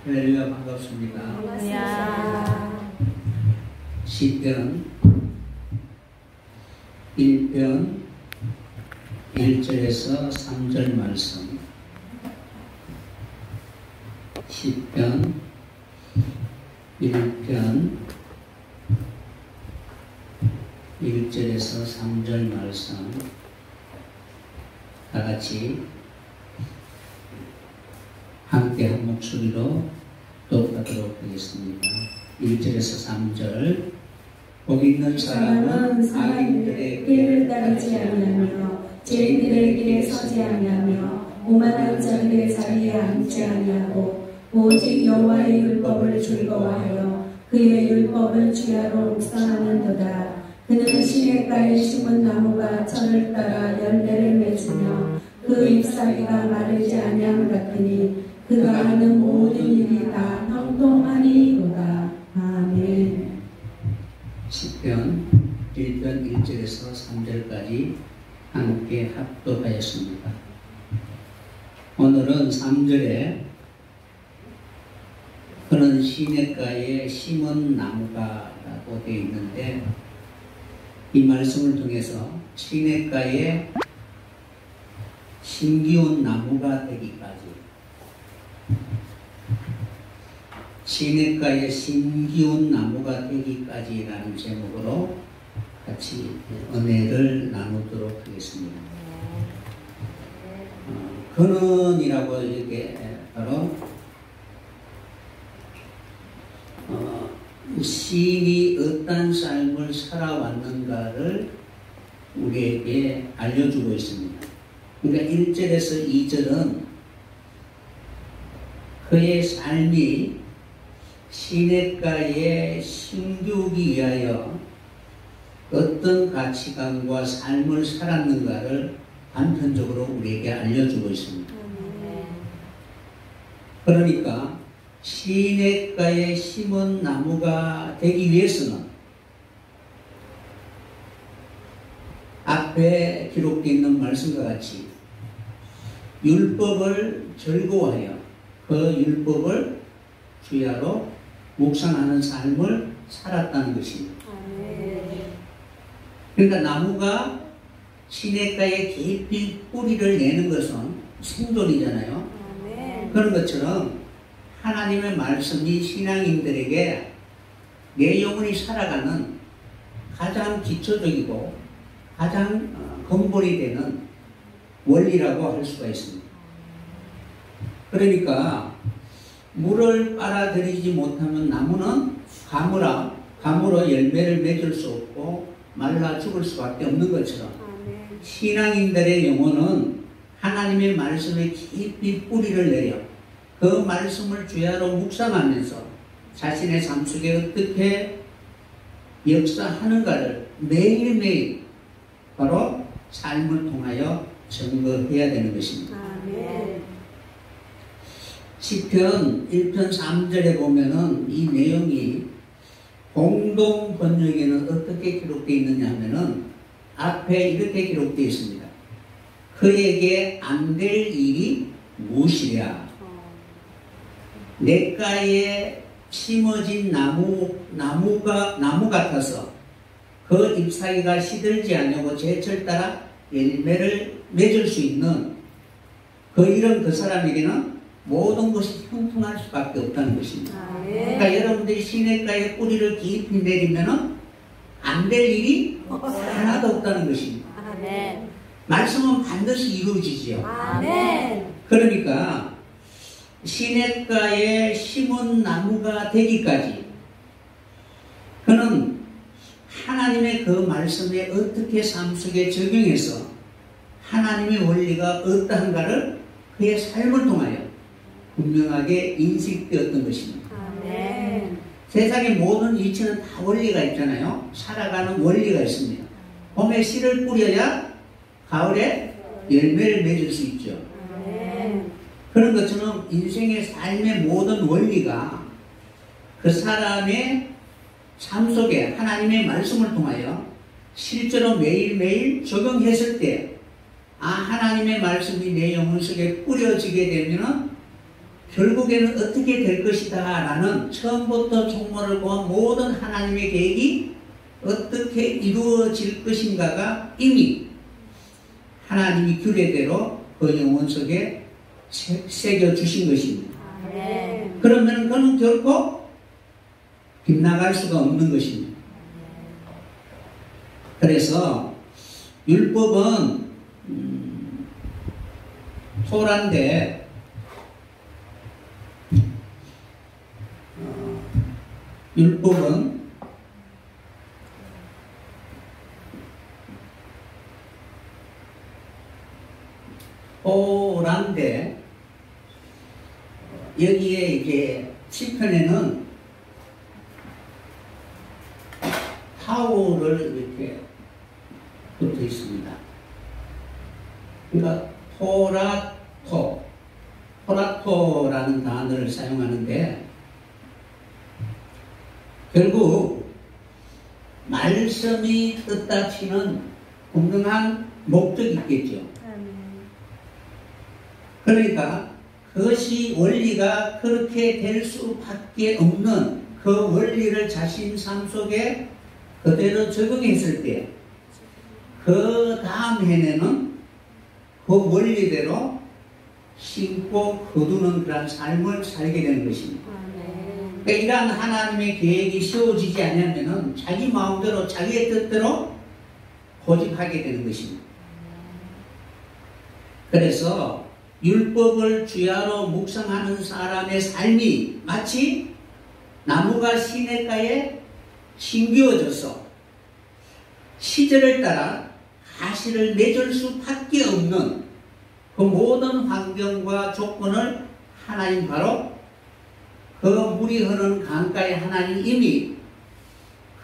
할렐루야, 반갑습니다. 반갑습니다. 시편 1편 1절에서 3절 말씀. 시편 1편 1절에서 3절 말씀 다같이 함께 한 목소리로 독하도록 하겠습니다. 1절에서 3절. 복 있는 사람은 악인들의 길을 따르지 아니하며 죄인들의 길에 서지 아니하며 오만한 자들의 자리에 앉지 아니하고 오직 여호와의 율법을 즐거워하여 그의 율법을 주야로 묵상하는도다. 그는 시냇가에 심은 나무가 철을 따라 열매를 맺으며 그 잎사귀가 마르지 아니함 같으니 그가 하는 모든 일이 다 형통하니이도다. 아멘. 시편 1편 1절에서 3절까지 함께 합독하였습니다. 오늘은 3절에 그는 시냇가에 심은 나무가 라고 되어 있는데, 이 말씀을 통해서 시냇가에 심기운 나무가 되기까지, 시냇가에 심기운 나무가 되기까지라는 제목으로 같이 은혜를 나누도록 하겠습니다. 근원이라고 이렇게 바로 시인이 어떤 삶을 살아왔는가를 우리에게 알려주고 있습니다. 그러니까 1절에서 2절은 그의 삶이 시냇가에 심기우기 위하여 어떤 가치관과 삶을 살았는가를 단편적으로 우리에게 알려주고 있습니다. 그러니까 시냇가에 심은 나무가 되기 위해서는 앞에 기록되어 있는 말씀과 같이 율법을 즐거워하여 그 율법을 주야로 묵상하는 삶을 살았다는 것입니다. 그러니까 나무가 시냇가에 깊이 뿌리를 내는 것은 생존이잖아요. 그런 것처럼 하나님의 말씀이 신앙인들에게 내 영혼이 살아가는 가장 기초적이고 가장 근본이 되는 원리라고 할 수가 있습니다. 그러니까 물을 빨아들이지 못하면 나무는 가물어 열매를 맺을 수 없고 말라 죽을 수밖에 없는 것처럼 신앙인들의 영혼은 하나님의 말씀에 깊이 뿌리를 내려 그 말씀을 주야로 묵상하면서 자신의 삶 속에 어떻게 역사하는가를 매일매일 바로 삶을 통하여 증거해야 되는 것입니다. 시편 1편 3절에 보면은 이 내용이 공동 번역에는 어떻게 기록되어 있느냐 하면은 앞에 이렇게 기록되어 있습니다. 그에게 안 될 일이 무엇이랴. 냇가에 심어진 나무 같아서 그 잎사귀가 시들지 않냐고 제철 따라 열매를 맺을 수 있는 이런 그 사람에게는 모든 것이 형통할 수밖에 없다는 것입니다. 그러니까 여러분들이 시냇가에 뿌리를 깊이 내리면은 안 될 일이 하나도 없다는 것입니다. 말씀은 반드시 이루어지지요. 그러니까 시냇가에 심은 나무가 되기까지 그는 하나님의 그 말씀에 어떻게 삶 속에 적용해서 하나님의 원리가 어떠한가를 그의 삶을 통하여 분명하게 인식되었던 것입니다. 세상의 모든 이치는 다 원리가 있잖아요. 살아가는 원리가 있습니다. 봄에 씨를 뿌려야 가을에 열매를 맺을 수 있죠. 그런 것처럼 인생의 삶의 모든 원리가 그 사람의 삶 속에 하나님의 말씀을 통하여 실제로 매일매일 적용했을 때 하나님의 말씀이 내 영혼 속에 뿌려지게 되면 결국에는 어떻게 될 것이다 라는 처음부터 종말을 보한 모든 하나님의 계획이 어떻게 이루어질 것인가가 이미 하나님이 규례대로 그 영혼 속에 새겨주신 것입니다. 그러면 그는 결코 빗나갈 수가 없는 것입니다. 그래서 율법은 토라인데 율법은 토라인데 여기에 이제 시편에는 타오를 이렇게 붙어 있습니다. 그러니까 토라토라는 단어를 사용하는데 결국 말씀이 뜻다치는 분명한 목적이 있겠죠. 그러니까 그것이 원리가 그렇게 될 수밖에 없는 그 원리를 자신 삶 속에 그대로 적용했을 때 그 다음 해내는 그 원리대로 심고 거두는 그런 삶을 살게 되는 것입니다. 그러니까 이러한 하나님의 계획이 세워지지 않으면 자기 마음대로 자기의 뜻대로 고집하게 되는 것입니다. 그래서 율법을 주야로 묵상하는 사람의 삶이 마치 나무가 시냇가에 심기워져서 시절을 따라 가시를 맺을 수밖에 없는 그 모든 환경과 조건을 하나님 바로 그 물이 흐르는 강가에 하나님 이미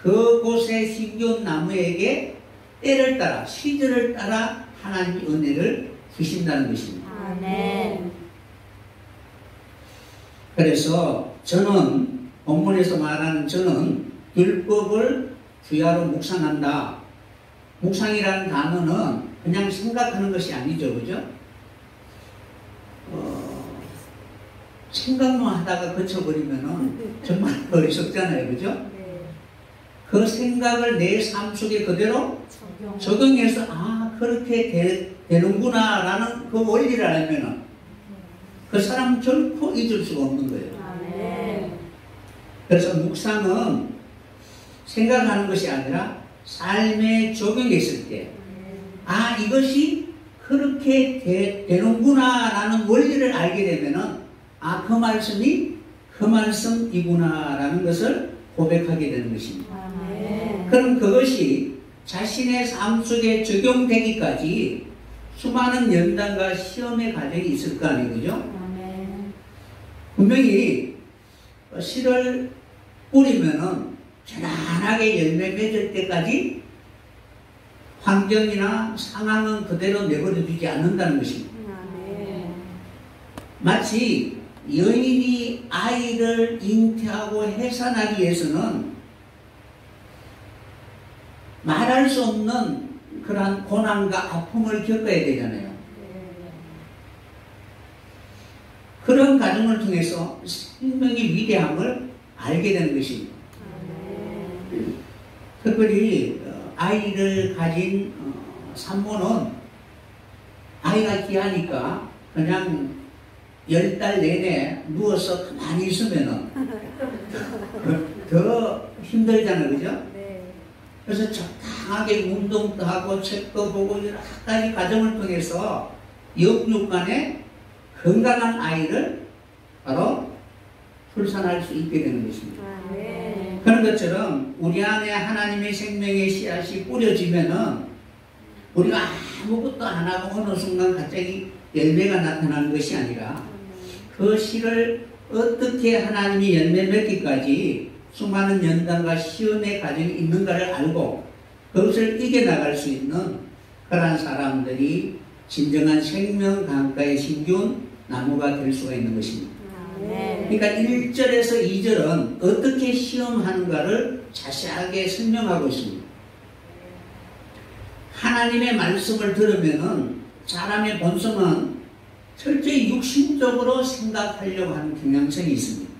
그곳에 심겨온 나무에게 때를 따라 시절을 따라 하나님이 은혜를 주신다는 것입니다. 아멘. 그래서 저는 본문에서 말하는 저는 율법을 주야로 묵상한다. 묵상이라는 단어는 그냥 생각하는 것이 아니죠, 그죠? 생각만 하다가 그쳐버리면은 정말 어리석잖아요, 그죠? 그 생각을 내 삶 속에 그대로 적용해서 그렇게 되는구나 라는 그 원리를 알면은 그 사람은 결코 잊을 수가 없는 거예요. 그래서 묵상은 생각하는 것이 아니라 삶에 적용했을 때 이것이 그렇게 되는구나 라는 원리를 알게 되면은 그 말씀이 그 말씀이구나 라는 것을 고백하게 되는 것입니다. 그럼 그것이 자신의 삶 속에 적용되기까지 수많은 연단과 시험의 과정이 있을 거 아니에요, 그죠? 분명히 씨를 뿌리면은 편안하게 열매 맺을 때까지 환경이나 상황은 그대로 내버려 두지 않는다는 것입니다. 마치 여인이 아이를 잉태하고 해산하기 위해서는 말할 수 없는 그러한 고난과 아픔을 겪어야 되잖아요. 그런 과정을 통해서 생명의 위대함을 알게 되는 것입니다. 특별히 아이를 가진 산모는 아이가 귀하니까 그냥 10달 내내 누워서 가만히 있으면 더 힘들잖아요, 그죠? 그래서 적당하게 운동도 하고 책도 보고 여러 가지 과정을 통해서 영육간에 건강한 아이를 바로 출산할 수 있게 되는 것입니다. 그런 것처럼 우리 안에 하나님의 생명의 씨앗이 뿌려지면은 우리가 아무것도 안 하고 어느 순간 갑자기 열매가 나타나는 것이 아니라 그 씨를 어떻게 하나님이 열매 맺기까지 수많은 연단과 시험의 과정이 있는가를 알고 그것을 이겨나갈 수 있는 그러한 사람들이 진정한 생명 강가에 심겨온 나무가 될 수가 있는 것입니다. 그러니까 1절에서 2절은 어떻게 시험하는가를 자세하게 설명하고 있습니다. 하나님의 말씀을 들으면은 사람의 본성은 철저히 육신적으로 생각하려고 하는 경향성이 있습니다.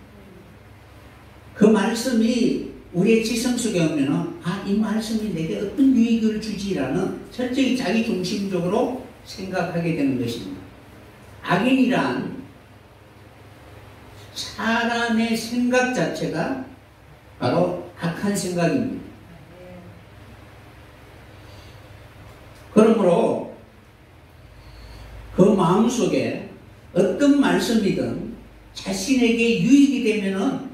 그 말씀이 우리의 지성 속에 오면은 이 말씀이 내게 어떤 유익을 주지라는 철저히 자기 중심적으로 생각하게 되는 것입니다. 악인이란 사람의 생각 자체가 바로 악한 생각입니다. 그러므로 그 마음속에 어떤 말씀이든 자신에게 유익이 되면은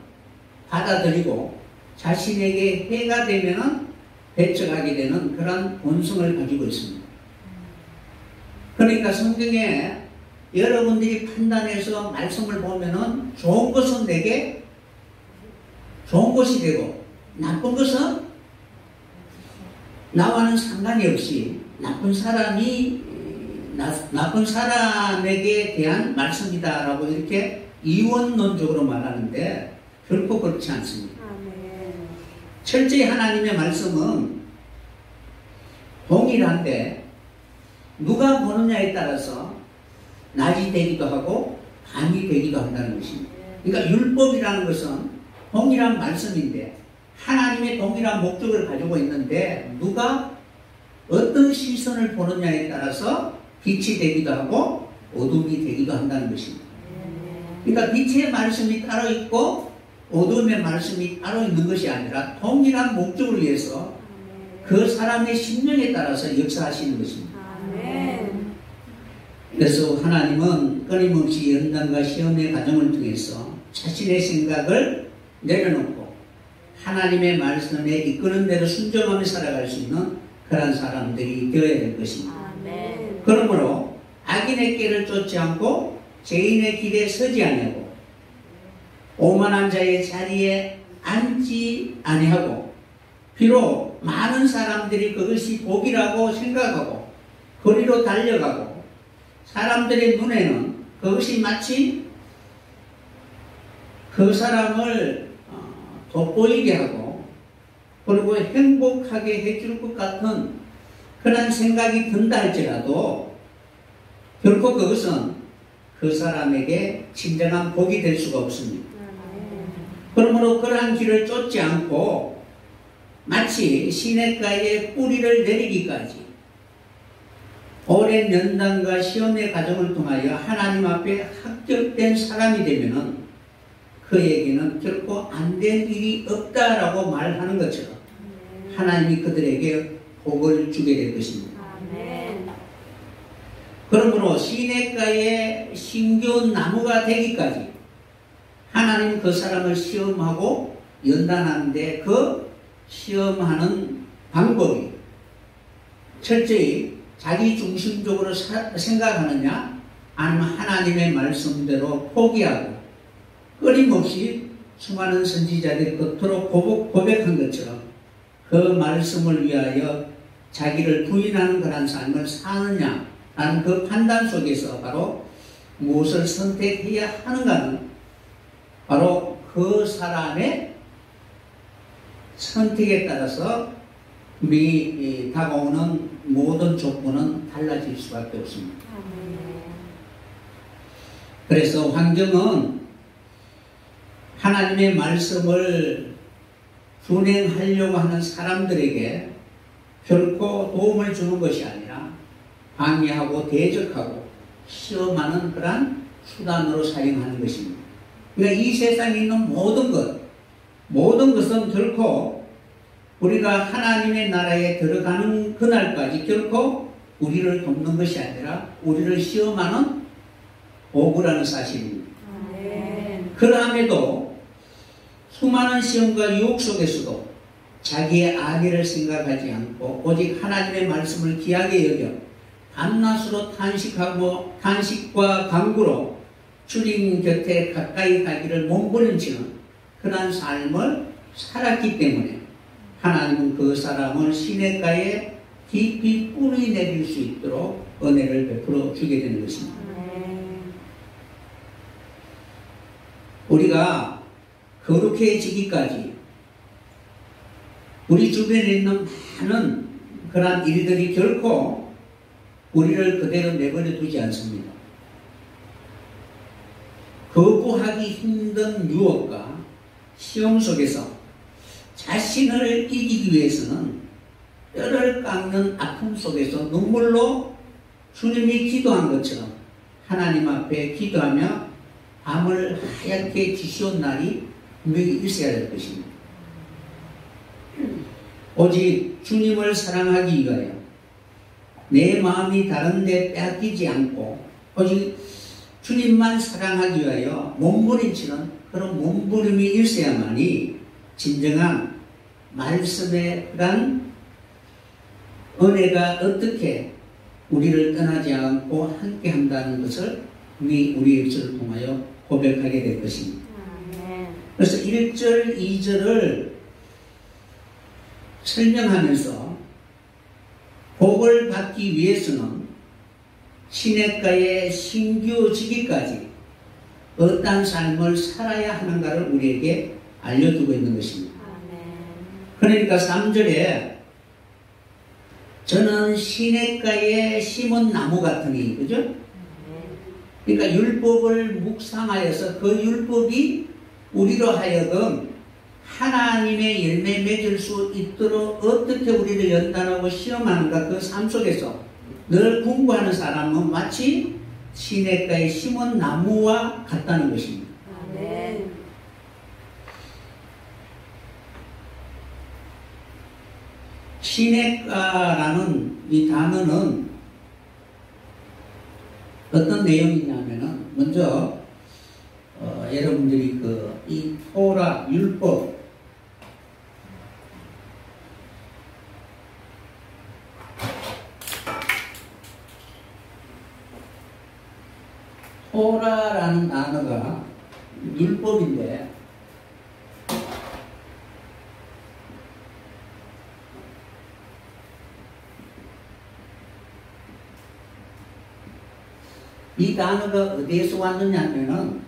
받아들이고 자신에게 해가 되면은 배척하게 되는 그런 본성을 가지고 있습니다. 그러니까 성경에 여러분들이 판단해서 말씀을 보면은 좋은 것은 내게 좋은 것이 되고 나쁜 것은 나와는 상관이 없이 나쁜 사람에게 대한 말씀이다라고 이렇게 이원론적으로 말하는데 결코 그렇지 않습니다. 철저히 하나님의 말씀은 동일한데 누가 보느냐에 따라서 낮이 되기도 하고 밤이 되기도 한다는 것입니다. 그러니까 율법이라는 것은 동일한 말씀인데 하나님의 동일한 목적을 가지고 있는데 누가 어떤 시선을 보느냐에 따라서 빛이 되기도 하고 어둠이 되기도 한다는 것입니다. 그러니까 빛의 말씀이 따로 있고 어둠의 말씀이 따로 있는 것이 아니라 동일한 목적을 위해서 그 사람의 심령에 따라서 역사하시는 것입니다. 그래서 하나님은 끊임없이 연단과 시험의 과정을 통해서 자신의 생각을 내려놓고 하나님의 말씀에 이끄는 대로 순종하며 살아갈 수 있는 그런 사람들이 되어야 될 것입니다. 그러므로 악인의 길을 쫓지 않고 죄인의 길에 서지 아니하고 오만한 자의 자리에 앉지 아니하고 비록 많은 사람들이 그것이 복이라고 생각하고 거리로 달려가고 사람들의 눈에는 그것이 마치 그 사람을 돋보이게 하고 그리고 행복하게 해줄 것 같은 그런 생각이 든다 할지라도 결코 그것은 그 사람에게 진정한 복이 될 수가 없습니다. 그러므로 그러한 길을 쫓지 않고 마치 시냇가에 뿌리를 내리기까지 오랜 연단과 시험의 과정을 통하여 하나님 앞에 합격된 사람이 되면은 그에게는 결코 안 된 일이 없다라고 말하는 것처럼 하나님이 그들에게 복을 주게 될 것입니다. 그러므로 시냇가에 신기한 나무가 되기까지 하나님 그 사람을 시험하고 연단하는데 그 시험하는 방법이 철저히 자기 중심적으로 생각하느냐 아니면 하나님의 말씀대로 포기하고 끊임없이 수많은 선지자들이 그토록 고백한 것처럼 그 말씀을 위하여 자기를 부인하는 그런 삶을 사느냐 라는 그 판단 속에서 바로 무엇을 선택해야 하는가는 바로 그 사람의 선택에 따라서 다가오는 모든 조건은 달라질 수밖에 없습니다. 그래서 환경은 하나님의 말씀을 준행하려고 하는 사람들에게 결코 도움을 주는 것이 아니라 방해하고 대적하고 시험하는 그런 수단으로 사용하는 것입니다. 그러니까 이 세상에 있는 모든 것은 결코 우리가 하나님의 나라에 들어가는 그날까지 결코 우리를 돕는 것이 아니라 우리를 시험하는 도구라는 사실입니다. 그러함에도 수많은 시험과 유혹 속에서도 자기의 악의를 생각하지 않고 오직 하나님의 말씀을 귀하게 여겨 밤낮으로 탄식과 간구로 주님 곁에 가까이 가기를 몸부림치는 그러한 삶을 살았기 때문에 하나님은 그 사람을 시냇가에 깊이 뿌리 내릴 수 있도록 은혜를 베풀어 주게 되는 것입니다. 우리가 거룩해지기까지 우리 주변에 있는 많은 그러한 일들이 결코 우리를 그대로 내버려 두지 않습니다. 거부하기 힘든 유혹과 시험 속에서 자신을 이기기 위해서는 뼈를 깎는 아픔 속에서 눈물로 주님이 기도한 것처럼 하나님 앞에 기도하며 밤을 하얗게 지시온 날이 분명히 있어야 될 것입니다. 오직 주님을 사랑하기 위하여 내 마음이 다른 데 빼앗기지 않고 오직 주님만 사랑하기 위하여 몸부림치는 그런 몸부림이 있어야만이 진정한 말씀에 대한 은혜가 어떻게 우리를 떠나지 않고 함께 한다는 것을 우리의 입술을 통하여 고백하게 될 것입니다. 그래서 1절, 2절을 설명하면서 복을 받기 위해서는 시냇가에 신규지기까지 어떤 삶을 살아야 하는가를 우리에게 알려두고 있는 것입니다. 그러니까 3절에 저는 시냇가에 심은 나무 같으니, 그죠? 그러니까 율법을 묵상하여서 그 율법이 우리로 하여금 하나님의 열매 맺을 수 있도록 어떻게 우리를 연단하고 시험하는가, 그 삶 속에서 늘 공부하는 사람은 마치 시냇가에 심은 나무와 같다는 것입니다. 아멘. 시냇가라는 이 단어는 어떤 내용이냐면은 먼저 여러분들이 이 토라 율법 토라라는 단어가 율법인데 이 단어가 어디에서 왔느냐면은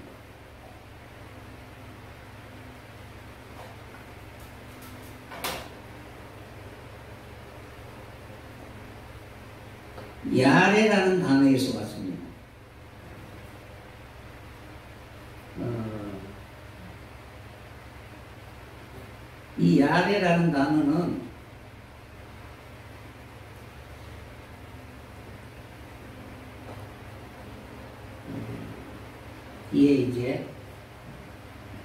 야레라는 단어에서 왔습니다. 이 야레라는 단어는 이에 이제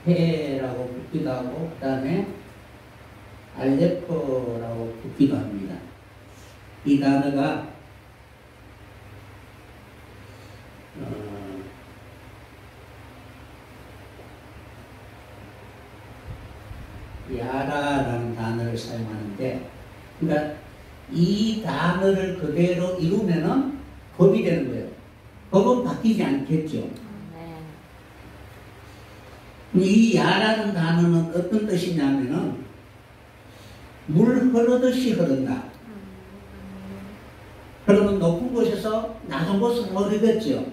해라고 붙기도 하고 그 다음에 알레포라고 붙기도 합니다. 이 단어가 야라라는 단어를 사용하는데, 그러니까 이 단어를 그대로 이루면은 법이 되는 거예요. 법은 바뀌지 않겠죠. 이 야라는 단어는 어떤 뜻이냐면은 물 흐르듯이 흐른다. 그러면 높은 곳에서 낮은 곳으로 흐르겠죠.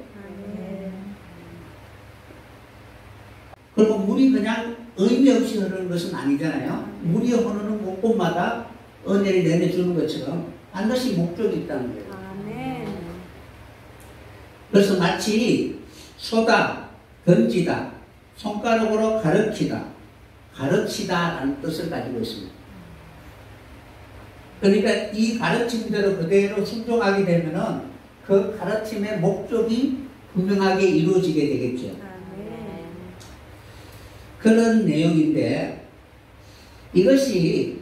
그리고 물이 그냥 의미 없이 흐르는 것은 아니잖아요. 물이 흐르는 곳곳마다 은혜를 내려주는 것처럼 반드시 목적이 있다는 거예요. 그래서 마치 쏘다, 던지다, 손가락으로 가르치다라는 뜻을 가지고 있습니다. 그러니까 이 가르침대로 그대로 순종하게 되면은 그 가르침의 목적이 분명하게 이루어지게 되겠죠. 그런 내용인데, 이것이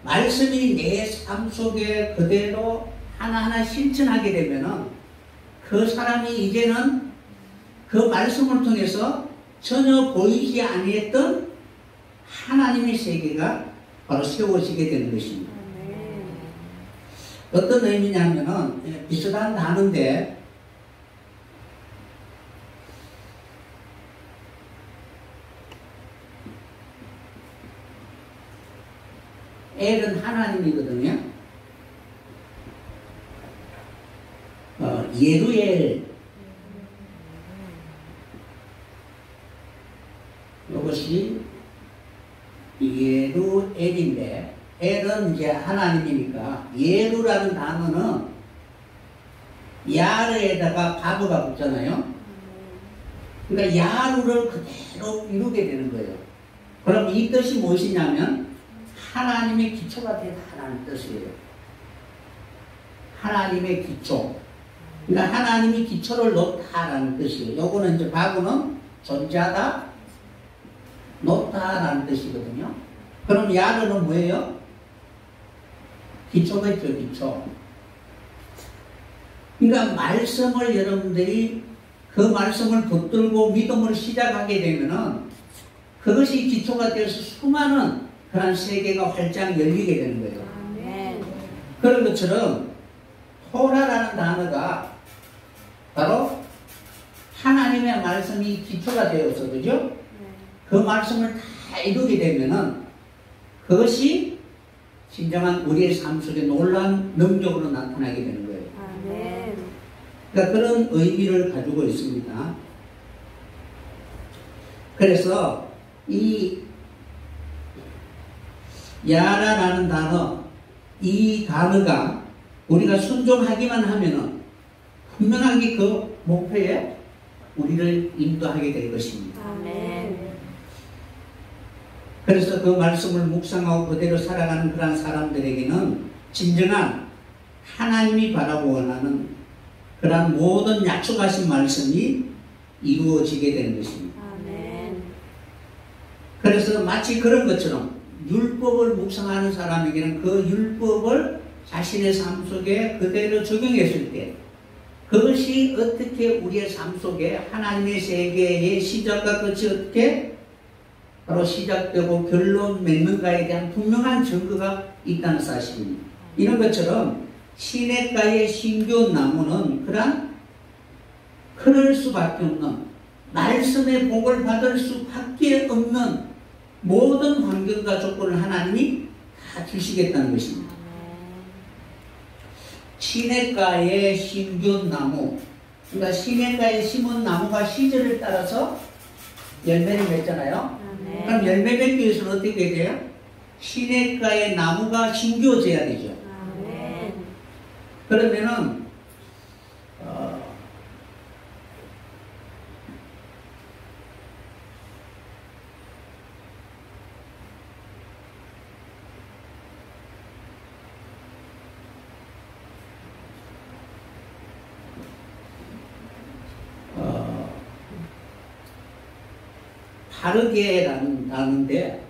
말씀이 내 삶 속에 그대로 하나하나 실천하게 되면은 그 사람이 이제는 그 말씀을 통해서 전혀 보이지 아니했던 하나님의 세계가 바로 세워지게 되는 것입니다. 어떤 의미냐면은 비슷한 단어인데, 엘은 하나님이거든요. 예루엘, 이것이 예루엘인데, 엘은 이제 하나님이니까 예루라는 단어는 야르에다가 바브가 붙잖아요. 그러니까 야루를 그대로 이루게 되는 거예요. 그럼 이 뜻이 무엇이냐면 하나님의 기초가 되다라는 뜻이에요. 하나님의 기초. 그러니까 하나님이 기초를 놓다라는 뜻이에요. 요거는 이제 바구는 존재하다, 놓다라는 뜻이거든요. 그럼 야루는 뭐예요? 기초가 있죠, 기초. 그러니까 말씀을 여러분들이 그 말씀을 붙들고 믿음으로 시작하게 되면은 그것이 기초가 되어서 수많은 그런 세계가 활짝 열리게 되는 거예요. 아멘. 그런 것처럼 토라라는 단어가 바로 하나님의 말씀이 기초가 되어서 그죠? 그 말씀을 다 이루게 되면은 그것이 진정한 우리의 삶 속에 놀라운 능력으로 나타나게 되는 거예요. 아멘. 그러니까 그런 의미를 가지고 있습니다. 그래서 이 야라라는 단어, 이 단어가 우리가 순종하기만 하면은 분명하게 그 목표에 우리를 인도하게 될 것입니다. 아멘. 그래서 그 말씀을 묵상하고 그대로 살아가는 그런 사람들에게는 진정한 하나님이 바라고 원하는 그런 모든 약속하신 말씀이 이루어지게 되는 것입니다. 아멘. 그래서 마치 그런 것처럼 율법을 묵상하는 사람에게는 그 율법을 자신의 삶 속에 그대로 적용했을 때 그것이 어떻게 우리의 삶 속에 하나님의 세계의 시작과 끝이 어떻게 바로 시작되고 결론 맺는가에 대한 분명한 증거가 있다는 사실입니다. 이런 것처럼 시냇가의 신기한 나무는 그런 흐를 수밖에 없는 말씀의 복을 받을 수밖에 없는 모든 환경과 조건을 하나님이 다 주시겠다는 것입니다. 시냇가의 신기한 나무, 그러니까 시냇가에 심은 나무가 시절을 따라서 열매를 맺잖아요. 그럼 열매 맺기 위해서는 어떻게 돼요? 시냇가의 나무가 심겨져야 되죠. 그러면은 바르게라는 단어인데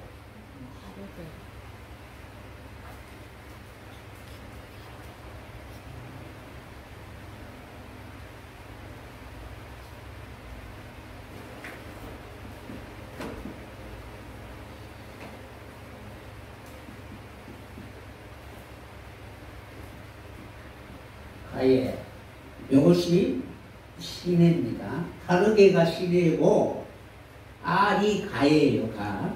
가예 이것이 시내입니다. 바르게가 시내이고 알이 가예요. 가.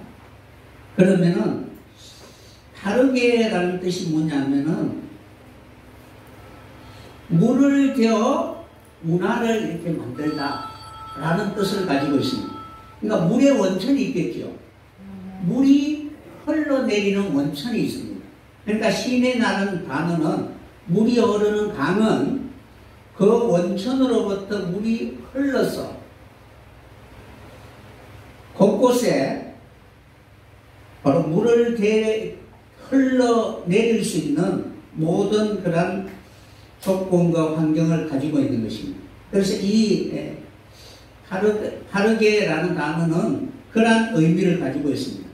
그러면은 바르게라는 뜻이 뭐냐면은 물을 대어 문화를 이렇게 만들다 라는 뜻을 가지고 있습니다. 그러니까 물의 원천이 있겠죠. 물이 흘러내리는 원천이 있습니다. 그러니까 시내라는 단어는 물이 흐르는 강은 그 원천으로부터 물이 흘러서 곳곳에 바로 물을 흘러내릴 수 있는 모든 그런 조건과 환경을 가지고 있는 것입니다. 그래서 이 바르게라는 단어는 그러한 의미를 가지고 있습니다.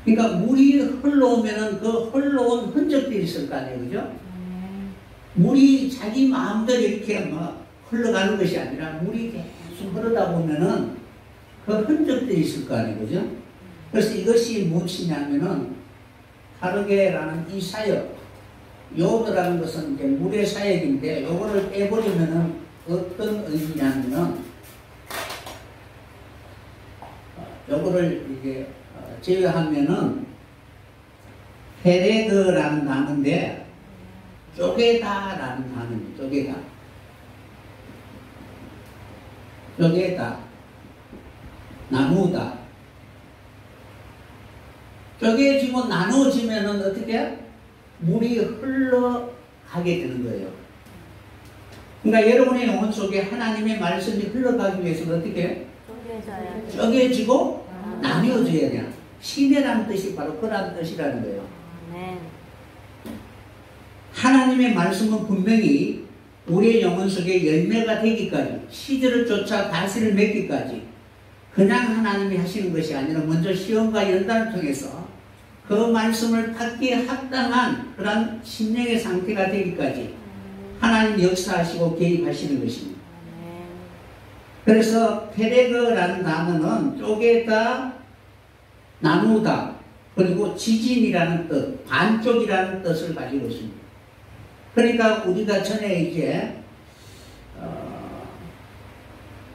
그러니까 물이 흘러오면은 그 흘러온 흔적들이 있을 거 아니에요, 그죠? 물이 자기 마음대로 이렇게 막 흘러가는 것이 아니라 물이 계속 흐르다 보면은 그 흔적들이 있을 거 아니에요, 그죠? 그래서 이것이 무엇이냐면은 바르게라는 이 사역, 요도라는 것은 이제 물의 사역인데 요거를 빼버리면은 어떤 의미냐면은 요거를 이제 제외하면은 헤레드라는 단어인데 쪼개다라는 단어입니다. 쪼개다. 쪼개다. 나누다. 쪼개지고 나누어지면은 어떻게? 물이 흘러가게 되는 거예요. 그러니까 여러분의 영혼 속에 하나님의 말씀이 흘러가기 위해서는 어떻게 쪼개져야 쪼개지고 나뉘어져야 돼요. 시내라는 뜻이 바로 그런 뜻이라는 거예요. 아멘. 하나님의 말씀은 분명히 우리의 영혼 속에 열매가 되기까지, 시절을 쫓아 다시를 맺기까지 그냥 하나님이 하시는 것이 아니라 먼저 시험과 연단을 통해서 그 말씀을 받기에 합당한 그런 심령의 상태가 되기까지 하나님 역사하시고 개입하시는 것입니다. 그래서 페레그라는 단어는 쪼개다, 나누다, 그리고 지진이라는 뜻, 반쪽이라는 뜻을 가지고 있습니다. 그러니까 우리가 전에 이제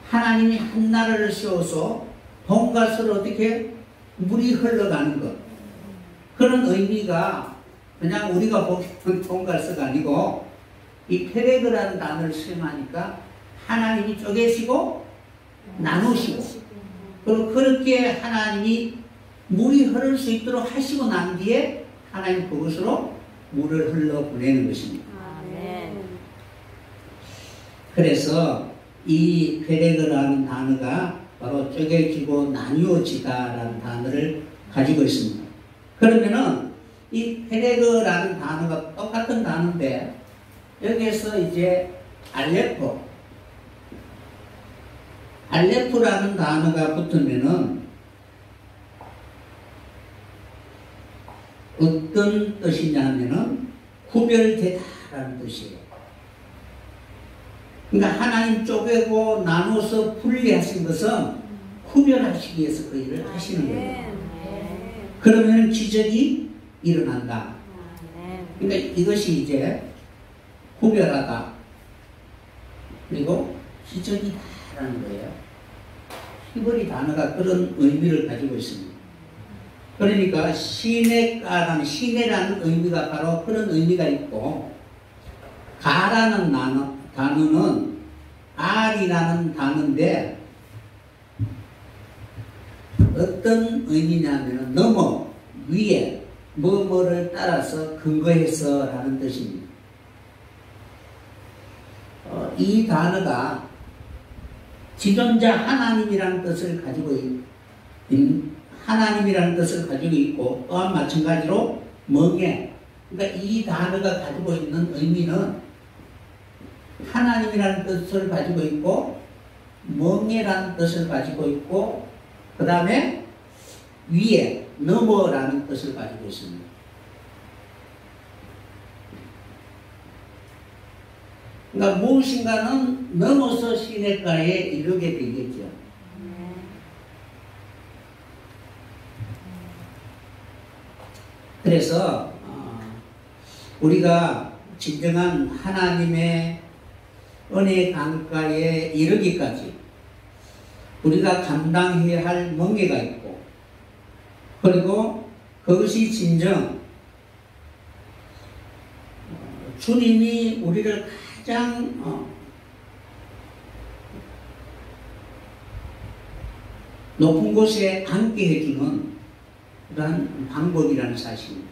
하나님이 한 나라를 세워서 돈과 서로 어떻게 물이 흘러가는 것, 그런 의미가 그냥 우리가 보기에는 돈과 서가 아니고 이 페레그라는 단어를 사용하니까 하나님이 쪼개시고 나누시고, 그리고 그렇게 하나님이 물이 흐를 수 있도록 하시고 난 뒤에 하나님 그것으로 물을 흘러보내는 것입니다. 아멘. 그래서 이 페레그라는 단어가 바로 쪼개지고 나뉘어지다라는 단어를 가지고 있습니다. 그러면은 이 페레그라는 단어가 똑같은 단어인데 여기에서 이제 알레프라는 단어가 붙으면은 어떤 뜻이냐면은 구별되다라는 뜻이에요. 그러니까 하나님 쪼개고 나눠서 분리하신 것은 구별하시기 위해서 그 일을 하시는 거예요. 그러면 기적이 일어난다. 그러니까 이것이 이제 구별하다, 그리고 기적이다라는 거예요. 히브리 단어가 그런 의미를 가지고 있습니다. 그러니까 시내라는 의미가 바로 그런 의미가 있고, 가라는 단어는 알이라는 단어인데 어떤 의미냐면 넘어, 위에, 뭐뭐를 따라서 근거해서 라는 뜻입니다. 이 단어가 지존자 하나님이라는 뜻을 가지고 하나님이라는 뜻을 가지고 있고, 또한 마찬가지로 멍에, 그러니까 이 단어가 가지고 있는 의미는 하나님이라는 뜻을 가지고 있고, 멍에라는 뜻을 가지고 있고, 그 다음에 위에, 넘어라는 뜻을 가지고 있습니다. 그러니까 무엇인가는 넘어서 시냇가에 이르게 되겠죠. 그래서 우리가 진정한 하나님의 은혜 강가에 이르기까지 우리가 감당해야 할 멍에가 있고, 그리고 그것이 진정 주님이 우리를 가장 높은 곳에 앉게 해주는 그런 방법이라는 사실입니다.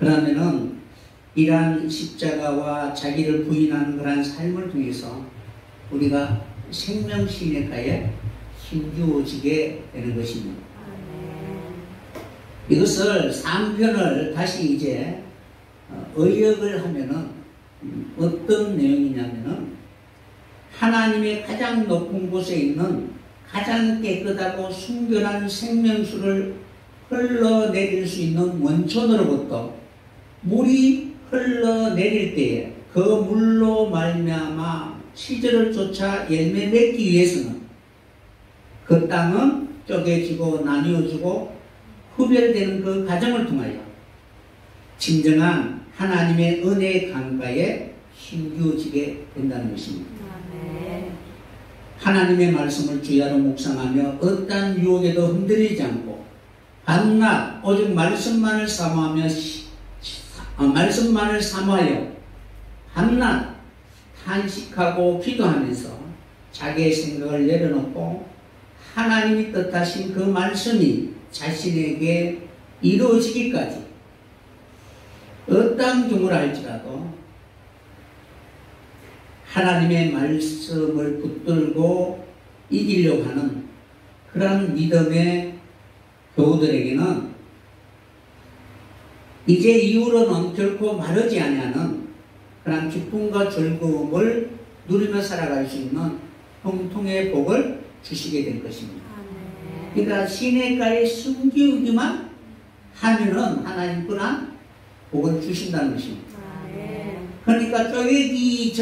그러면은 이러한 십자가와 자기를 부인하는 그런 삶을 통해서 우리가 생명 시냇가에 힘주어지게 되는 것입니다. 이것을 3편을 다시 이제 의역을 하면은 어떤 내용이냐면은 하나님의 가장 높은 곳에 있는 가장 깨끗하고 순결한 생명수를 흘러내릴 수 있는 원천으로부터 물이 흘러내릴 때에 그 물로 말미암아 시절을 쫓아 열매 맺기 위해서는 그 땅은 쪼개지고 나뉘어지고 후별되는 그 과정을 통하여 진정한 하나님의 은혜의 강가에 힘겨워지게 된다는 것입니다. 하나님의 말씀을 주야로 묵상하며 어떠한 유혹에도 흔들리지 않고 밤낮 오직 말씀만을 사모하여 밤낮 탄식하고 기도하면서 자기의 생각을 내려놓고 하나님이 뜻하신 그 말씀이 자신에게 이루어지기까지 어떠한 경우를 할지라도 하나님의 말씀을 붙들고 이기려고 하는 그런 믿음의 교우들에게는 이제 이후로는 결코 마르지 아니하는 그런 기쁨과 즐거움을 누리며 살아갈 수 있는 형통의 복을 주시게 될 것입니다. 그러니까 시냇가에 숨기우기만 하면은 하나님 또한 복을 주신다는 것입니다. 그러니까 쪼개지기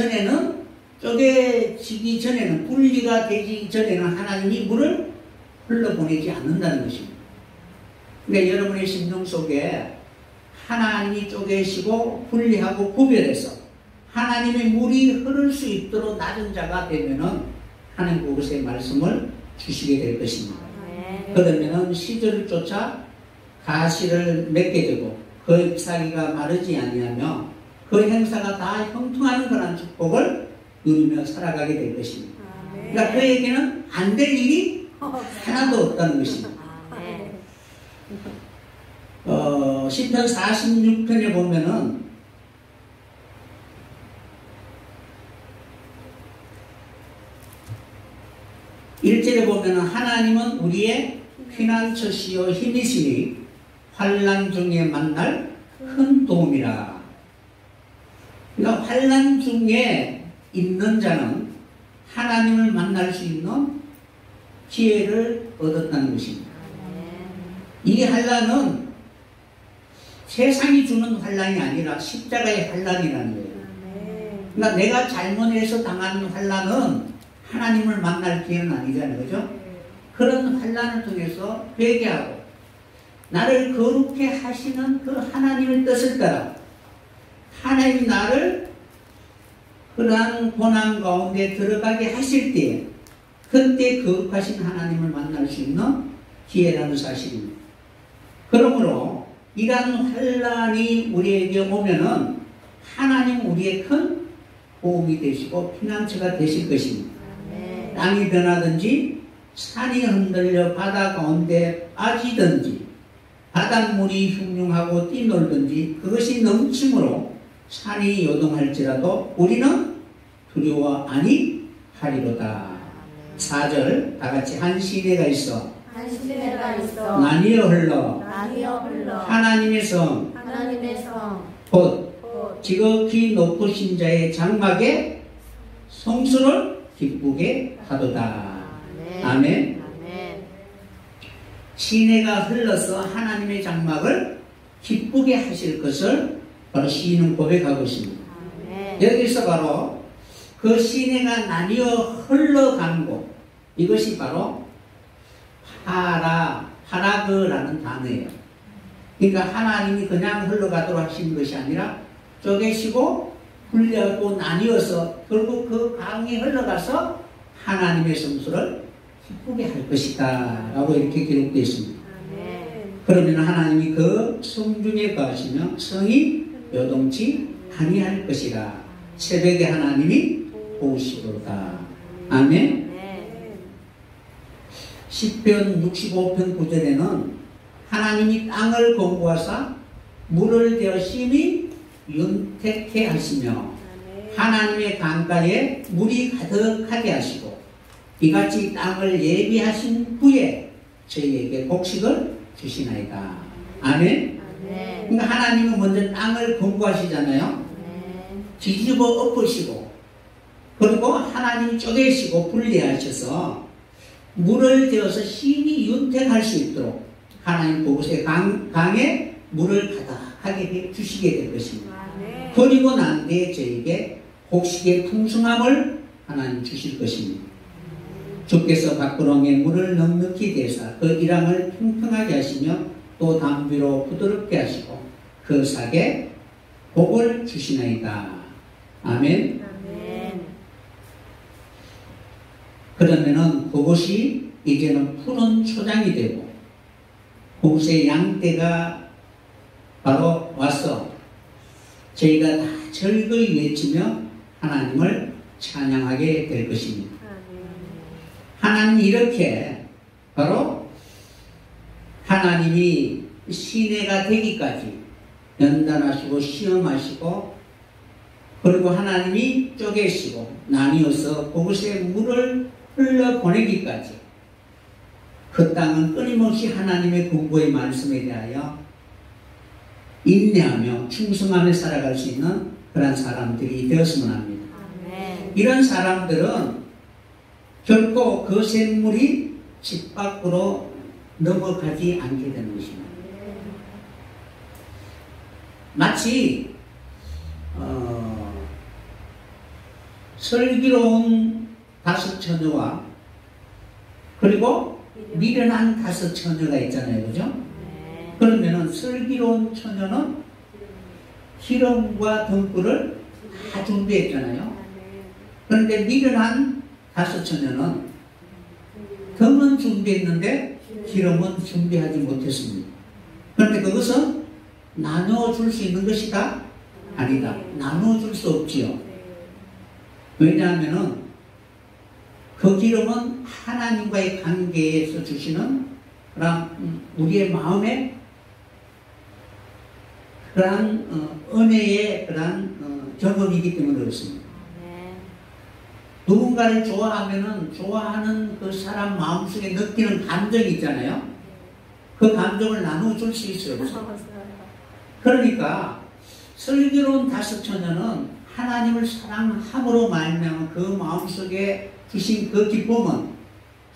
전에는 분리가 되기 전에는 하나님이 물을 흘러보내지 않는다는 것입니다. 그러니까 여러분의 심령 속에 하나님이 쪼개시고 분리하고 구별해서 하나님의 물이 흐를 수 있도록 낮은 자가 되면은 하나님 그것의 말씀을 주시게 될 것입니다. 그러면은 시절을 쫓아 가시를 맺게 되고 그 잎사귀가 마르지 아니하며 그 행사가 다 형통하는 그런 축복을 누리며 살아가게 될 것입니다. 그러니까 그에게는 안 될 일이 하나도 없다는 것입니다. 시편 46편에 보면은 1절에 보면은 하나님은 우리의 피난처시요 힘이시니 환난 중에 만날 큰 도움이라. 그러니까 환난 중에 있는 자는 하나님을 만날 수 있는 기회를 얻었다는 것입니다. 이 환난은 세상이 주는 환난이 아니라 십자가의 환난이라는 거예요. 그러니까 내가 잘못해서 당하는 환난은 하나님을 만날 기회는 아니잖아요. 그죠? 그런 환난을 통해서 회개하고 나를 거룩해 하시는 그 하나님의 뜻을 따라 하나님이 나를 그러한 고난 가운데 들어가게 하실 때에 그때 거룩하신 하나님을 만날 수 있는 기회라는 사실입니다. 그러므로 이러한 환난이 우리에게 오면은 하나님 우리의 큰 도움이 되시고 피난처가 되실 것입니다. 땅이 변하든지 산이 흔들려 바다 가운데 빠지든지 바닷물이 흉흉하고 뛰놀든지 그것이 넘침으로 산이 요동할지라도 우리는 두려워 아니하리로다. 4절 다같이 한 시내가 있어 나뉘어 흘러 하나님의 성 곧 지극히 높으신 자의 장막에 성수를 기쁘게 하도다. 아멘. 시내가 흘러서 하나님의 장막을 기쁘게 하실 것을 바로 시인은 고백하고 있습니다. 여기서 바로 그 시내가 나뉘어 흘러가는 곳, 이것이 바로 파라그라는 단어예요. 그러니까 하나님이 그냥 흘러가도록 하시는 것이 아니라 쪼개시고 분리하고 나뉘어서 결국 그 강이 흘러가서 하나님의 성수를 기쁘게 할 것이다 라고 이렇게 기록되어 있습니다. 그러면 하나님이 그 성중에 거하시며 성이 요동치 아니할 것이라. 새벽에 하나님이 보시도다. 아멘. 시편 65편 9절에는 하나님이 땅을 공부하사 물을 대어 심히 윤택해 하시며 하나님의 강가에 물이 가득하게 하시고 이같이 땅을 예비하신 후에 저희에게 곡식을 주시나이다. 아멘. 그러니까 하나님은 먼저 땅을 공부하시잖아요. 뒤집어 엎으시고 그리고 하나님 쪼개시고 분리하셔서 물을 대어서 심히 윤택할 수 있도록 하나님 그곳에 강에 물을 가득하게 주시게 될 것입니다. 그리고 난 뒤에 저에게 곡식의 풍성함을 하나님 주실 것입니다. 주께서 밖으로의 물을 넉넉히 대사 그 일항을 평평하게 하시며 또 담비로 부드럽게 하시고 그 sak에 복을 주시나이다. 아멘. 그러면은 그것이 이제는 푸른 초장이 되고 그곳에 양떼가 바로 와서 저희가 다 즐거이 외치며 하나님을 찬양하게 될 것입니다. 하나님이 이렇게 바로 하나님이 시내가 되기까지 연단하시고 시험하시고 그리고 하나님이 쪼개시고 나뉘어서 그곳에 물을 흘러보내기까지 그 땅은 끊임없이 하나님의 공고의 말씀에 대하여 인내하며 충성하며 살아갈 수 있는 그런 사람들이 되었으면 합니다. 아멘. 이런 사람들은 결코 그 샘물이 집 밖으로 넘어가지 않게 되는 것입니다. 마치 슬기로운 5 처녀와 그리고 미련한 5 처녀가 있잖아요. 그죠? 그러면은 슬기로운 처녀는 기름과 등불을 다 준비했잖아요. 그런데 미련한 5 처녀는 등은 준비했는데 기름은 준비하지 못했습니다. 그런데 그것은 나눠줄 수 있는 것이다? 아니다. 나눠줄 수 없지요. 왜냐하면은 그 기름은 하나님과의 관계에서 주시는 그런 우리의 마음에 그러한 은혜의 그러한 경험이기 때문에 그렇습니다. 누군가를 좋아하면은 좋아하는 그 사람 마음속에 느끼는 감정이 있잖아요. 그 감정을 나눠줄 수 있어요. 그러니까 슬기로운 5 처녀는 하나님을 사랑함으로 말미암아 그 마음속에 주신 그 기쁨은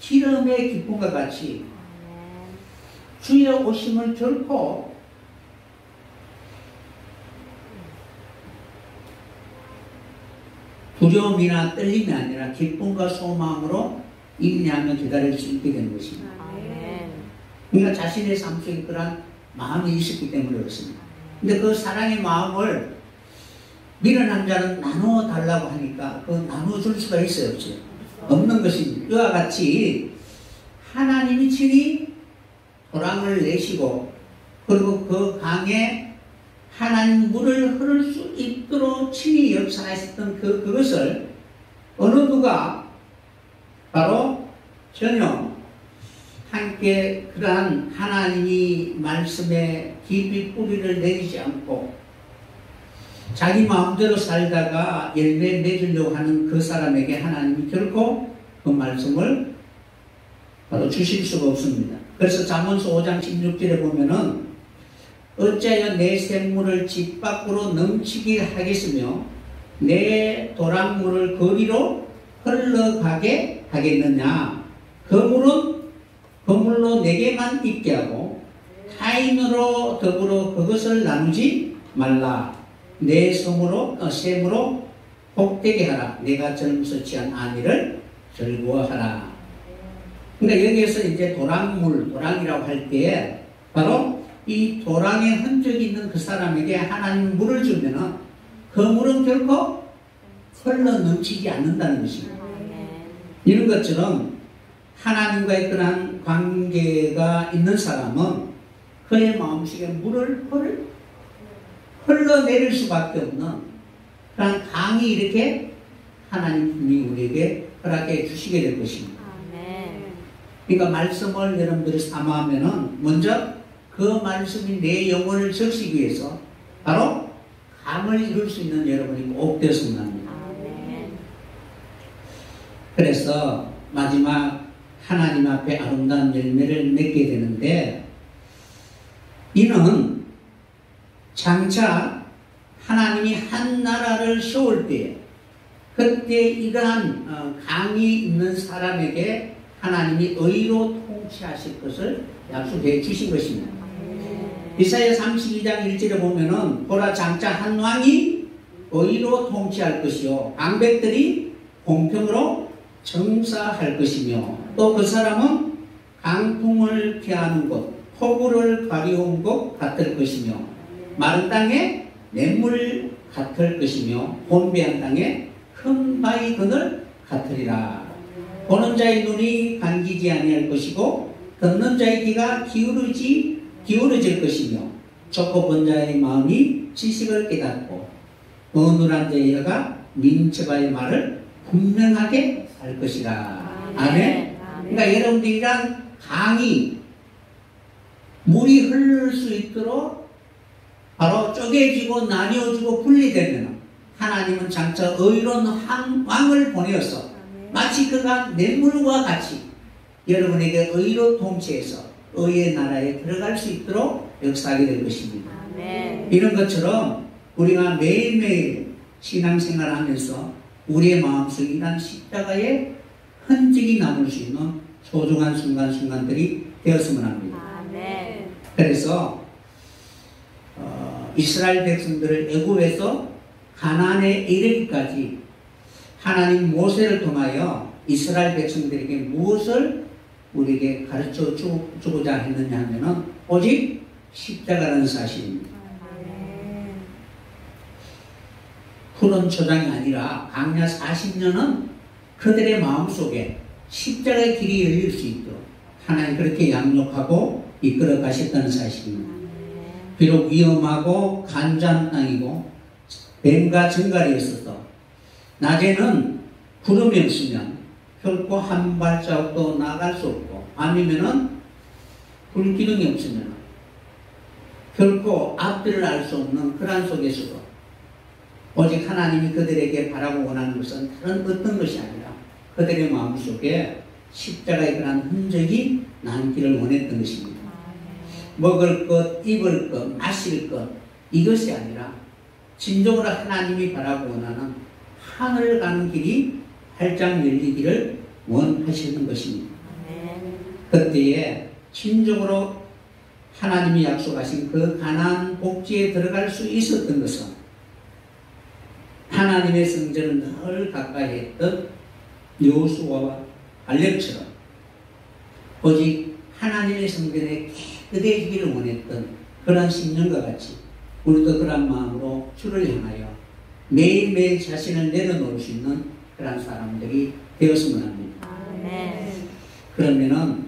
기름의 기쁨과 같이 주의 오심을 결코 두려움이나 떨림이 아니라 기쁨과 소망으로 인내하며 기다릴 수 있게 되는 것입니다. 그러니까 자신의 삶 속에 그런 마음이 있었기 때문에 그렇습니다. 근데 그 사랑의 마음을 미련한 자는 나누어 달라고 하니까 그 나누어줄 수가 있어요, 없어요? 없는 것입니다. 이와 같이 하나님이 친히 도랑을 내시고 그리고 그 강에 하나님 물을 흐를 수 있도록 친히 역사하셨던 그것을 어느 누가 바로 전혀 함께 그러한 하나님이 말씀에 깊이 뿌리를 내리지 않고 자기 마음대로 살다가 열매 맺으려고 하는 그 사람에게 하나님이 결코 그 말씀을 바로 주실 수가 없습니다. 그래서 잠언서 5장 16절에 보면은 어찌하여 내 샘물을 집 밖으로 넘치게 하겠으며 내 도랑물을 거리로 흘러가게 하겠느냐. 그 물로 내게만 있게 하고 타인으로 더불어 그것을 나누지 말라. 내 샘으로 복되게 하라. 내가 젊어서 취한 아내를 즐거워하라. 그러니까 여기에서 이제 도랑이라고 할 때 바로 이 도랑에 흔적이 있는 그 사람에게 하나님 물을 주면은 그 물은 결코 흘러 넘치지 않는다는 것입니다. 이런 것처럼 하나님과의 그런 관계가 있는 사람은 그의 마음속에 물을 흘러내릴 수밖에 없는 그런 강이 이렇게 하나님이 우리에게 허락해 주시게 될 것입니다. 그러니까 말씀을 여러분들이 삼아하면은 먼저 그 말씀이 내 영혼을 적시기 위해서 바로 감을 이룰 수 있는 여러분이 꼭 되었으면 합니다. 그래서 마지막 하나님 앞에 아름다운 열매를 맺게 되는데 이는 장차 하나님이 한 나라를 세울 때 그때 이러한 강이 있는 사람에게 하나님이 의로 통치하실 것을 약속해 주신 것입니다. 이사야 32장 1절에 보면은 보라 장차 한 왕이 의로 통치할 것이요 방백들이 공평으로 정사할 것이며 또 그 사람은 강풍을 피하는 곳 폭우를 가려운 곳 같을 것이며 마른 땅에 냇물 같을 것이며 혼배한 땅에 큰 바위 그늘 같으리라. 보는 자의 눈이 감기지 아니할 것이고 듣는 자의 귀가 기울어질 것이며 좁고 본 자의 마음이 지식을 깨닫고 어눌한 자의 혀가 민처가의 말을 분명하게 할 것이라. 아멘. 그러니까 여러분들이란 강이 물이 흐를 수 있도록 바로 쪼개지고 나뉘어지고 분리되면 하나님은 장차 의로운 왕을 보내어서 마치 그가 냇물과 같이 여러분에게 의로 통치해서 의의 나라에 들어갈 수 있도록 역사하게 될 것입니다. 아멘. 이런 것처럼 우리가 매일매일 신앙생활을 하면서 우리의 마음속에 이런 십자가의 흔적이 남을 수 있는 소중한 순간순간들이 되었으면 합니다. 아멘. 그래서 이스라엘 백성들을 애굽에서 가나안에 이르기까지 하나님 모세를 통하여 이스라엘 백성들에게 무엇을 우리에게 가르쳐 주고자 했느냐 하면은 오직 십자가라는 사실입니다. 푸른 초장이 아니라 광야 40년은 그들의 마음속에 십자가의 길이 열릴 수 있도록 하나님 그렇게 양육하고 이끌어 가셨다는 사실입니다. 비록 위험하고 간절한 땅이고 뱀과 정갈이었어도 낮에는 구름이 없으면 결코 한 발자국도 나갈 수 없고 밤이면은 불기둥이 없으면 결코 앞뒤를 알 수 없는 그런 속에서도 오직 하나님이 그들에게 바라고 원하는 것은 다른 어떤 것이 아니라 그들의 마음속에 십자가의 그런 흔적이 남기를 원했던 것입니다. 먹을 것, 입을 것, 마실 것 이것이 아니라 진정으로 하나님이 바라고 원하는 하늘을 가는 길이 활짝 열리기를 원하시는 것입니다. 그때에 진정으로 하나님이 약속하신 그 가나안 복지에 들어갈 수 있었던 것은 하나님의 성전을 늘 가까이 했던 여호수아와 갈렙처럼 오직 하나님의 성전에 깨끗해지기를 원했던 그런 심령과 같이 우리도 그런 마음으로 주를 향하여 매일매일 자신을 내려놓을 수 있는 그런 사람들이 되었으면 합니다. 그러면은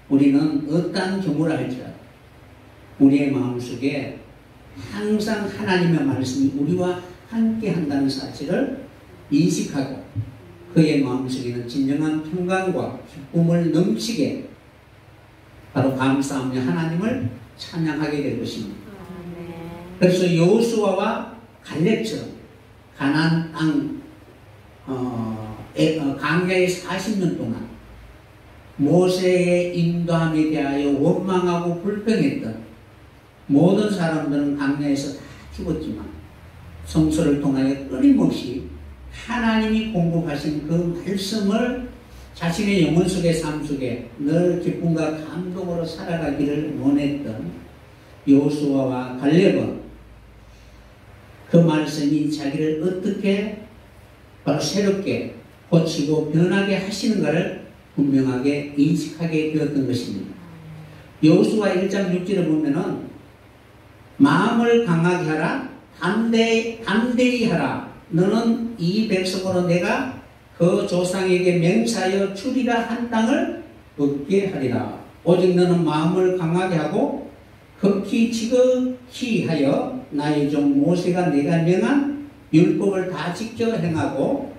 우리는 어떠한 경우라 할지라도 우리의 마음속에 항상 하나님의 말씀이 우리와 함께 한다는 사실을 인식하고 그의 마음속에는 진정한 평강과 기쁨을 넘치게 바로 감사하며 하나님을 찬양하게 될 것입니다. 그래서 여호수아와 갈렙처럼 가나안 땅 광야의 40년 동안 모세의 인도함에 대하여 원망하고 불평했던 모든 사람들은 광야에서 다 죽었지만 성소를 통하여 끊임없이 하나님이 공급하신 그 말씀을 자신의 영혼 속의 삶 속에 늘 기쁨과 감동으로 살아가기를 원했던 여호수아와 갈렙은 그 말씀이 자기를 어떻게 바로 새롭게 고치고 변하게 하시는가를 분명하게 인식하게 되었던 것입니다. 여호수아 1장 6절에 보면은 마음을 강하게 하라 담대히 하라 너는 이 백성으로 내가 그 조상에게 맹세하여 주리라 한 땅을 얻게 하리라. 오직 너는 마음을 강하게 하고 극히 지극히 하여 나의 종 모세가 내가 명한 율법을 다 지켜 행하고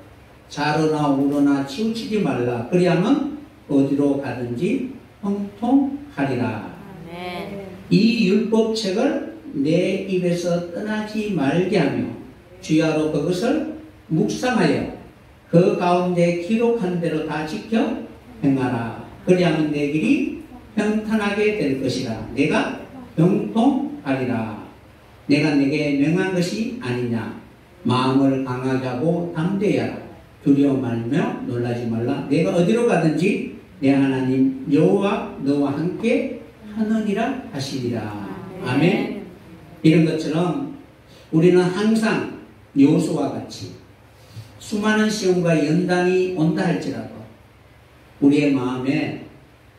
좌로나 우로나 치우치지 말라. 그리하면 어디로 가든지 형통하리라. 이 율법책을 내 입에서 떠나지 말게 하며 주야로 그것을 묵상하여 그 가운데 기록한 대로 다 지켜 행하라. 그리하면 내 길이 평탄하게 될 것이라. 내가 형통하리라. 내가 내게 명한 것이 아니냐. 마음을 강하게 하고 담대히 하라. 두려워 말며 놀라지 말라. 내가 어디로 가든지 내 하나님 여호와 너와 함께 하느니라 하시리라. 아멘. 이런 것처럼 우리는 항상 여호수아와 같이 수많은 시험과 연단이 온다 할지라도 우리의 마음에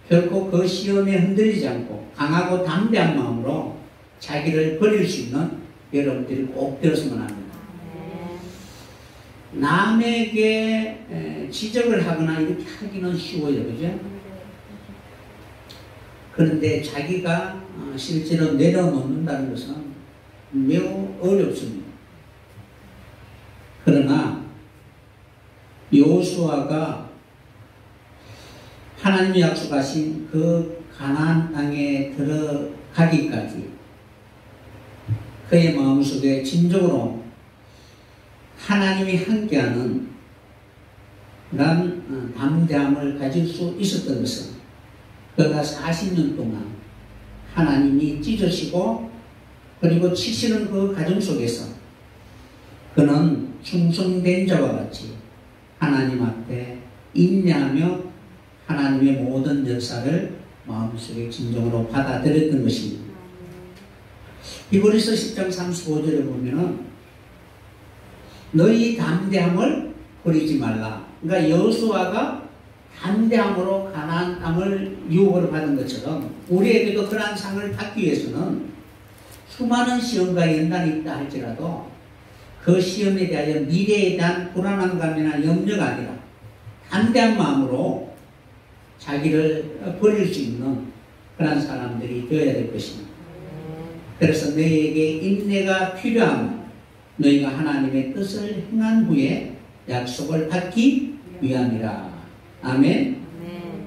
결코 그 시험에 흔들리지 않고 강하고 담대한 마음으로 자기를 버릴 수 있는 여러분들이 꼭 되었으면 합니다. 남에게 지적을 하거나 이렇게 하기는 쉬워요. 그죠? 그런데 자기가 실제로 내려놓는다는 것은 매우 어렵습니다. 그러나 여호수아가 하나님이 약속하신 그 가나안 땅에 들어가기까지 그의 마음속에 진정으로 하나님이 함께하는 그런 담대함을 가질 수 있었던 것은 그가 40년 동안 하나님이 찢으시고 그리고 치시는 그 과정 속에서 그는 충성된 자와 같이 하나님 앞에 인내하며 하나님의 모든 역사를 마음속에 진정으로 받아들였던 것입니다. 히브리서 10장 35절에 보면은 너희 담대함을 버리지 말라. 그러니까 여호수아가 담대함으로 가나안 땅을 유업으로 받은 것처럼 우리에게도 그러한 상을 받기 위해서는 수많은 시험과 연단이 있다 할지라도 그 시험에 대하여 미래에 대한 불안함감이나 염려가 아니라 담대한 마음으로 자기를 버릴 수 있는 그런 사람들이 되어야 될 것입니다. 그래서 너희에게 인내가 필요하며 너희가 하나님의 뜻을 행한 후에 약속을 받기 위함이라. 아멘.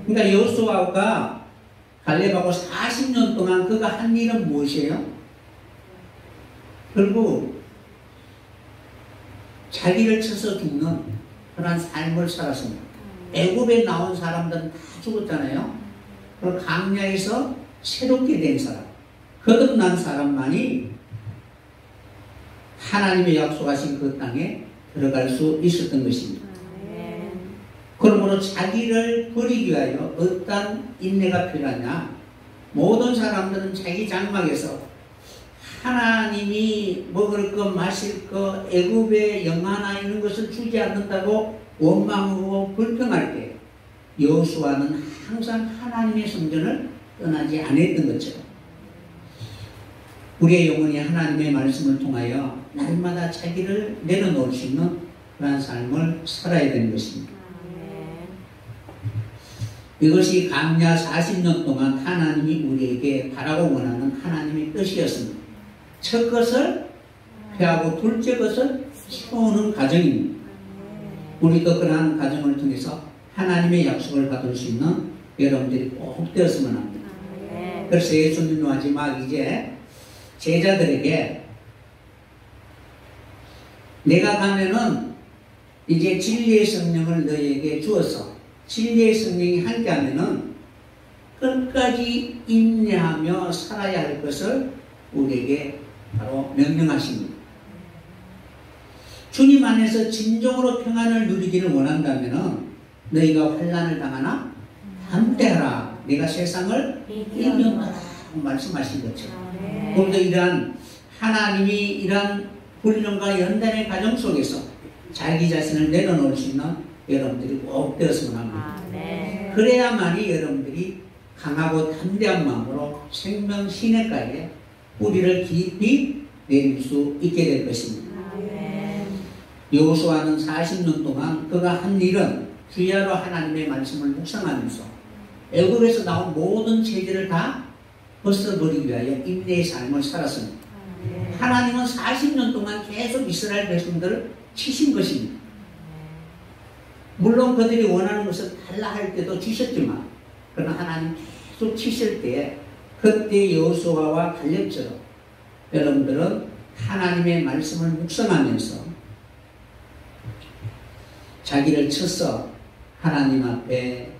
그러니까 여호수아가 갈렙하고 40년 동안 그가 한 일은 무엇이에요? 결국 자기를 쳐서 죽는 그런 삶을 살았습니다. 애굽에 나온 사람들은 다 죽었잖아요. 그리고 광야에서 새롭게 된 사람, 거듭난 사람만이 하나님의 약속하신 그 땅에 들어갈 수 있었던 것입니다. 그러므로 자기를 버리기 위하여 어떤 인내가 필요하냐? 모든 사람들은 자기 장막에서 하나님이 먹을 것, 마실 것, 애굽에 영하나 있는 것을 주지 않는다고 원망하고 불평할 때 여호수아는 항상 하나님의 성전을 떠나지 않았던 것처럼 우리의 영혼이 하나님의 말씀을 통하여 날마다 자기를 내려놓을 수 있는 그런 삶을 살아야 되는 것입니다. 이것이 광야 40년 동안 하나님이 우리에게 바라고 원하는 하나님의 뜻이었습니다. 첫 것을 피하고 둘째 것을 세우는 과정입니다. 우리도 그러한 과정을 통해서 하나님의 약속을 받을 수 있는 여러분들이 꼭 되었으면 합니다. 그래서 예수님이 마지막 이제 제자들에게 내가 가면은 이제 진리의 성령을 너희에게 주어서 진리의 성령이 함께하면은 끝까지 인내하며 살아야 할 것을 우리에게 바로 명령하십니다. 주님 안에서 진정으로 평안을 누리기를 원한다면은 너희가 환난을 당하나 담대하라. 내가 세상을 이겨노라고 말씀하신 것처럼 오늘도 이러한 하나님이 이러한 훈련과 연단의 과정 속에서 자기 자신을 내려놓을 수 있는 여러분들이 꼭 되었으면 합니다. 그래야만이 여러분들이 강하고 담대한 마음으로 생명 시내가에 뿌리를 깊이 내릴 수 있게 될 것입니다. 여호수아는 40년 동안 그가 한 일은 주야로 하나님의 말씀을 묵상하면서 애굽에서 나온 모든 체질을 다 벗어버리기 위하여 인내의 삶을 살았습니다. 하나님은 40년 동안 계속 이스라엘 백성들을 치신 것입니다. 물론 그들이 원하는 것을 달라 할 때도 주셨지만 그러나 하나님 계속 치실 때에 그때 여호수아와 갈렙처럼 여러분들은 하나님의 말씀을 묵상하면서 자기를 쳐서 하나님 앞에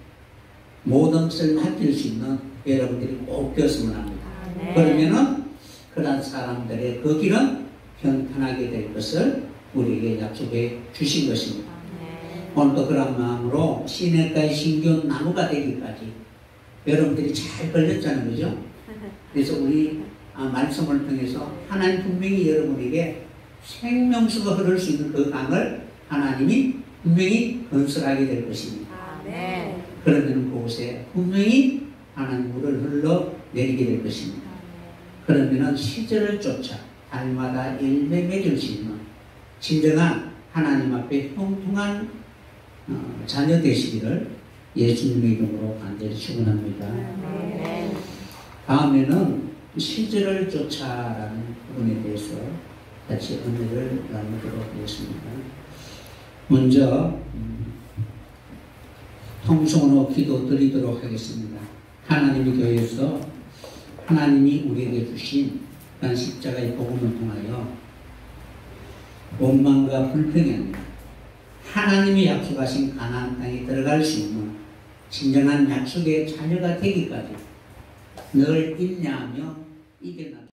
모든 것을 맡길 수 있는 여러분들이 꼭 되었으면 합니다. 그러면은 그런 사람들의 그 길은 평탄하게 될 것을 우리에게 약속해 주신 것입니다. 오늘도 그런 마음으로 시냇가의 신기한 나무가 되기까지 여러분들이 잘 걸렸잖아요. 그죠? 그래서 우리 말씀을 통해서 하나님 분명히 여러분에게 생명수가 흐를 수 있는 그 강을 하나님이 분명히 건설하게 될 것입니다. 그러면 그곳에 분명히 하나님 물을 흘러내리게 될 것입니다. 그러면 시절을 쫓아 달마다 열매 맺을 수 있는 진정한 하나님 앞에 형통한 자녀 되시기를 예수님의 이름으로 간절히 축원합니다. 다음에는 시절을 쫓아라는 부분에 대해서 같이 은혜를 나누도록 하겠습니다. 먼저 통성으로 기도 드리도록 하겠습니다. 하나님의 교회에서 하나님이 우리에게 주신 십자가의 복음을 통하여 원망과 불평이 아니라 하나님이 약속하신 가나안 땅에 들어갈 수 있는 진정한 약속의 자녀가 되기까지 늘 인내하며 이겨나